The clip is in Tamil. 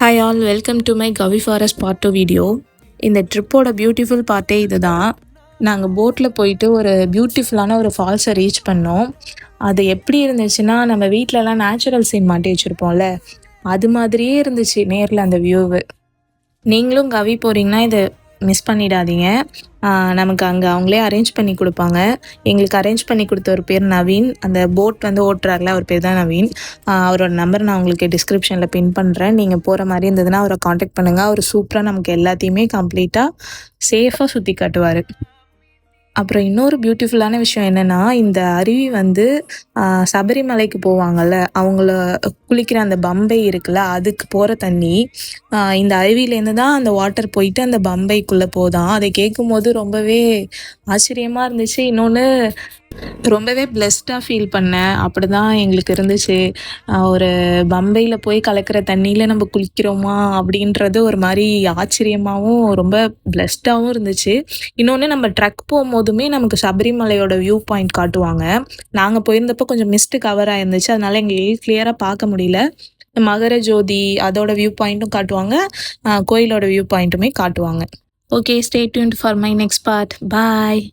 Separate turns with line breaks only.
Hi all, welcome to my Kavi forest part 2 video. இந்த ட்ரிப்போட பியூட்டிஃபுல் பார்ட்டே இது தான். நாங்கள் போட்டில் போயிட்டு ஒரு பியூட்டிஃபுல்லான ஒரு ஃபால்ஸை ரீச் பண்ணோம். அது எப்படி இருந்துச்சுன்னா, நம்ம வீட்டிலலாம் நேச்சுரல் சீன் மாட்டி வச்சுருப்போம்ல, அது மாதிரியே இருந்துச்சு நேரில் அந்த வியூவு. நீங்களும் கவி போகிறீங்கன்னா இதை மிஸ் பண்ணிடாதீங்க. நமக்கு அங்கே அவங்களே அரேஞ்ச் பண்ணி கொடுப்பாங்க. எங்களுக்கு அரேஞ்ச் பண்ணி கொடுத்த ஒரு பேர் நவீன். அந்த போட் வந்து ஓட்டுறாருல, அவர் பேர் தான் நவீன். அவரோட நம்பர் நான் உங்களுக்கு டிஸ்கிரிப்ஷனில் பின் பண்ணுறேன். நீங்கள் போகிற மாதிரி இருந்ததுன்னா அவரை காண்டாக்ட் பண்ணுங்கள். அவர் சூப்பராக நமக்கு எல்லாத்தையுமே கம்ப்ளீட்டாக சேஃபாக சுற்றி காட்டுவார். அப்புறம் இன்னொரு பியூட்டிஃபுல்லான விஷயம் என்னென்னா, இந்த அருவி வந்து சபரிமலைக்கு போவாங்கள்ல, அவங்கள குளிக்கிற அந்த பம்பை இருக்குல்ல, அதுக்கு போகிற தண்ணி இந்த அருவியிலேருந்து தான் அந்த வாட்டர் போயிட்டு அந்த பம்பைக்குள்ளே போதான். அதை கேட்கும்போது ரொம்பவே ஆச்சரியமாக இருந்துச்சு. இன்னொன்று ரொம்பவே பிளெஸ்டாக ஃபீல் பண்ணேன். அப்படி தான் எங்களுக்கு இருந்துச்சு. ஒரு பம்பையில் போய் கலக்கிற தண்ணியில் நம்ம குளிக்கிறோமா அப்படின்றது ஒரு மாதிரி ஆச்சரியமாகவும் ரொம்ப பிளெஸ்டாகவும் இருந்துச்சு. இன்னொன்று, நம்ம ட்ரக் போகும்போதுமே நமக்கு சபரிமலையோட வியூ பாயிண்ட் காட்டுவாங்க. நாங்கள் போயிருந்தப்போ கொஞ்சம் மிஸ்ட் கவர் ஆயிருந்துச்சு, அதனால எங்களுக்கு கிளியராக பார்க்க முடியல. மகர ஜோதி அதோட வியூ பாயிண்ட்டும் காட்டுவாங்க, கோயிலோட வியூ பாயிண்ட்டுமே காட்டுவாங்க. Okay, stay tuned for my next part. Bye.